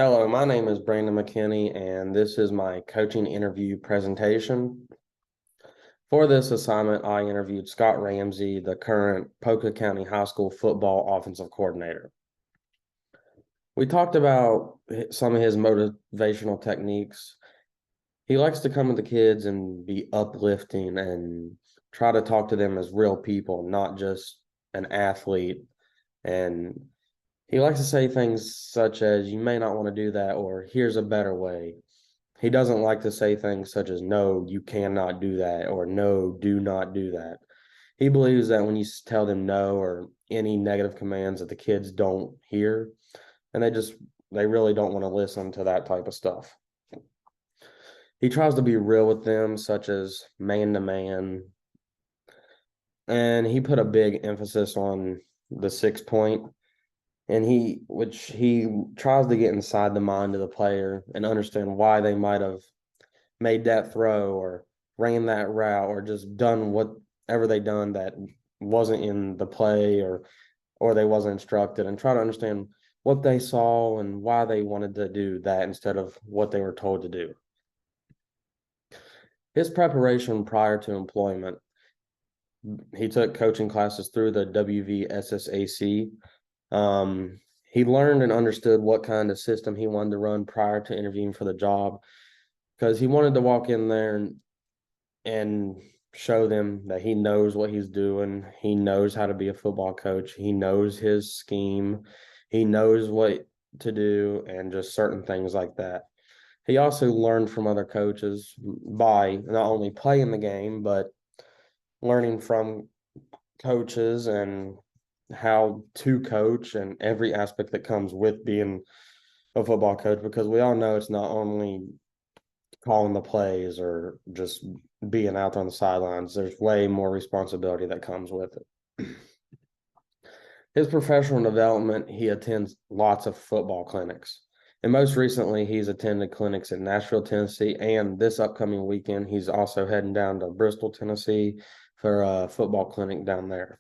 Hello, my name is Brandon McKinney, and this is my coaching interview presentation. For this assignment, I interviewed Scott Ramsey, the current Poca County High School football offensive coordinator. We talked about some of his motivational techniques. He likes to come to the kids and be uplifting and try to talk to them as real people, not just an athlete. And he likes to say things such as, you may not want to do that, or here's a better way. He doesn't like to say things such as, no, you cannot do that, or no, do not do that. He believes that when you tell them no or any negative commands that the kids don't hear, and they really don't want to listen to that type of stuff. He tries to be real with them, such as man to man, and he put a big emphasis on the 6 point, and he tries to get inside the mind of the player and understand why they might have made that throw or ran that route or just done whatever they done that wasn't in the play or they wasn't instructed, and try to understand what they saw and why they wanted to do that instead of what they were told to do. His preparation prior to employment, he took coaching classes through the WVSSAC. He learned and understood what kind of system he wanted to run prior to interviewing for the job, because he wanted to walk in there and show them that he knows what he's doing. He knows how to be a football coach. He knows his scheme. He knows what to do and just certain things like that. He also learned from other coaches by not only playing the game, but learning from coaches and how to coach and every aspect that comes with being a football coach, because we all know it's not only calling the plays or just being out there on the sidelines. There's way more responsibility that comes with it. His professional development, he attends lots of football clinics. And most recently, he's attended clinics in Nashville, Tennessee. And this upcoming weekend, he's also heading down to Bristol, Tennessee for a football clinic down there.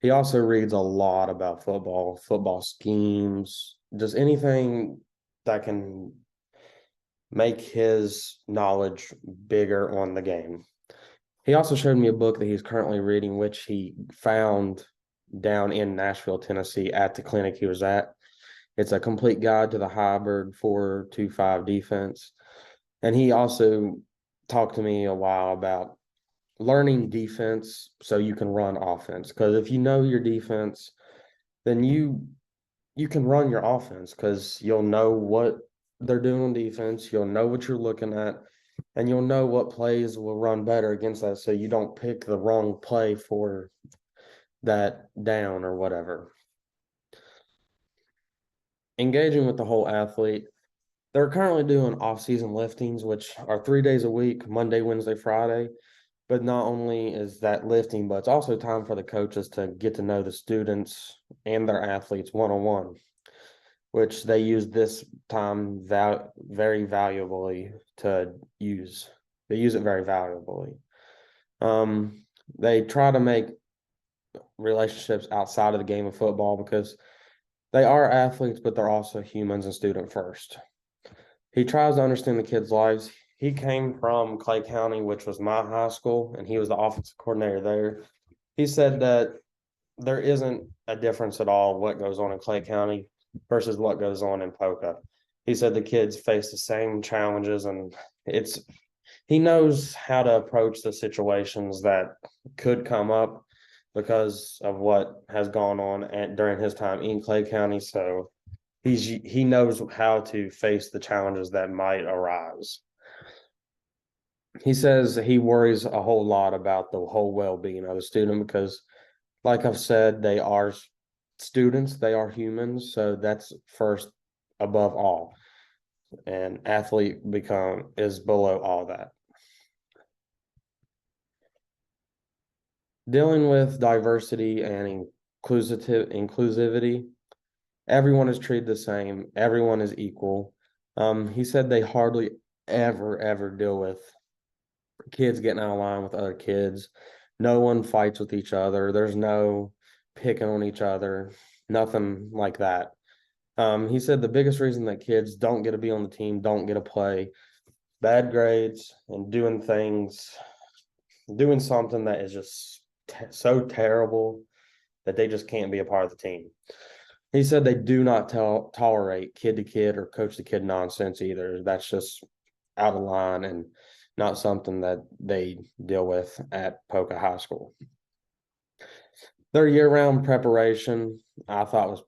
He also reads a lot about football schemes, just anything that can make his knowledge bigger on the game. He also showed me a book that he's currently reading, which he found down in Nashville, Tennessee at the clinic he was at. It's a complete guide to the hybrid 4-2-5 defense. And he also talked to me a while about learning defense so you can run offense. Because if you know your defense, then you can run your offense, because you'll know what they're doing on defense. You'll know what you're looking at, and you'll know what plays will run better against that, so you don't pick the wrong play for that down or whatever. Engaging with the whole athlete. They're currently doing off-season liftings, which are 3 days a week, Monday, Wednesday, Friday. But not only is that lifting, but it's also time for the coaches to get to know the students and their athletes one-on-one, which they use this time very valuably to use. They use it very valuably. They try to make relationships outside of the game of football, because they are athletes, but they're also humans and student first. He tries to understand the kids' lives. He came from Clay County, which was my high school, and he was the offensive coordinator there. He said that there isn't a difference at all what goes on in Clay County versus what goes on in Poca. He said the kids face the same challenges, and he knows how to approach the situations that could come up because of what has gone on during his time in Clay County. So he knows how to face the challenges that might arise. He says he worries a whole lot about the whole well-being of the student, because, like I've said, they are students, they are humans, so that's first above all. And athlete is below all that. Dealing with diversity and inclusivity, everyone is treated the same, everyone is equal. He said they hardly ever deal with kids getting out of line with other kids. No one fights with each other. There's no picking on each other, nothing like that. He said the biggest reason that kids don't get to be on the team, don't get to play, bad grades and doing something that is just so terrible that they just can't be a part of the team. He said they do not tolerate kid to kid or coach to kid nonsense either. That's just out of line and not something that they deal with at Poca High School. Their year-round preparation, I thought, was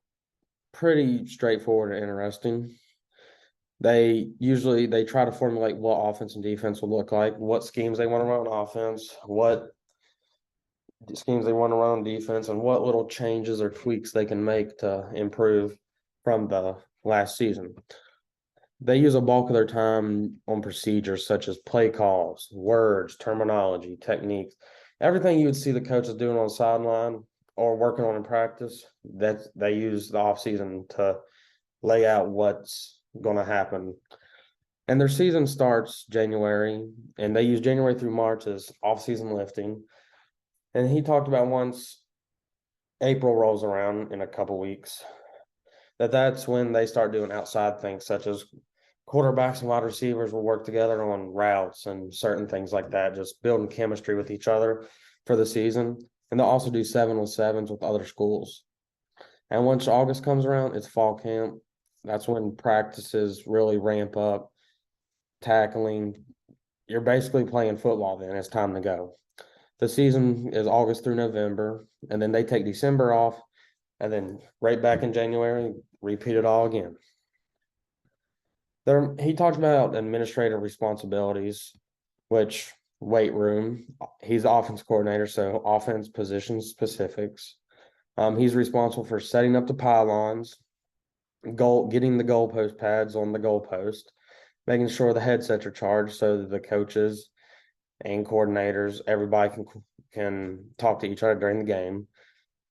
pretty straightforward and interesting. They try to formulate what offense and defense will look like, what schemes they want to run on offense, what schemes they want to run on defense, and what little changes or tweaks they can make to improve from the last season. They use a bulk of their time on procedures such as play calls, words, terminology, techniques, everything you would see the coaches doing on the sideline or working on in practice. That they use the off season to lay out what's going to happen. And their season starts January, and they use January through March as off season lifting. And he talked about once April rolls around in a couple weeks, that's when they start doing outside things such as quarterbacks and wide receivers will work together on routes and certain things like that, just building chemistry with each other for the season. And they'll also do 7-on-7s with other schools. And once August comes around, it's fall camp. That's when practices really ramp up, tackling. You're basically playing football then. It's time to go. The season is August through November, and then they take December off, and then right back in January, repeat it all again. He talked about administrative responsibilities, which weight room. He's the offense coordinator, so offense position specifics. He's responsible for setting up the pylons, getting the goalpost pads on the goalpost, making sure the headsets are charged so that the coaches and coordinators, everybody can talk to each other during the game.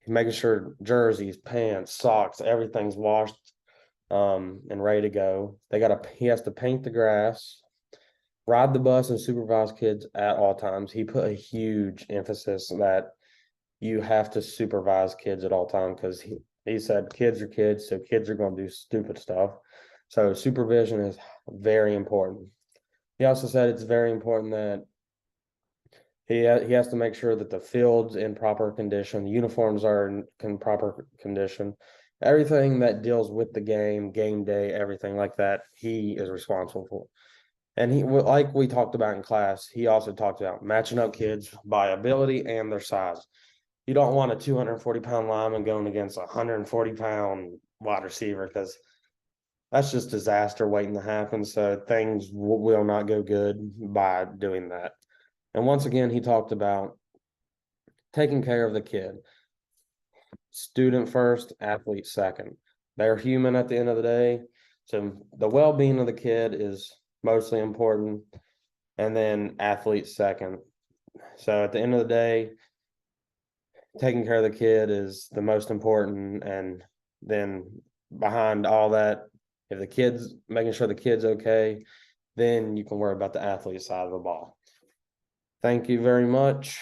Making sure jerseys, pants, socks, everything's washed and ready to go. He has to paint the grass, ride the bus, and supervise kids at all times. He put a huge emphasis that you have to supervise kids at all times because he said kids are kids, so kids are going to do stupid stuff. So supervision is very important. He also said it's very important that he has to make sure that the field's in proper condition, the uniforms are in proper condition, everything that deals with the game day, everything like that, he is responsible for. And like we talked about in class, he also talked about matching up kids by ability and their size. You don't want a 240-pound lineman going against a 140-pound wide receiver because that's just disaster waiting to happen. So things will not go good by doing that. And once again, he talked about taking care of the kid. Student first, athlete second. They're human at the end of the day. So the well-being of the kid is mostly important. And then athlete second. So at the end of the day, taking care of the kid is the most important. And then behind all that, if the kid's making sure the kid's okay, then you can worry about the athlete side of the ball. Thank you very much.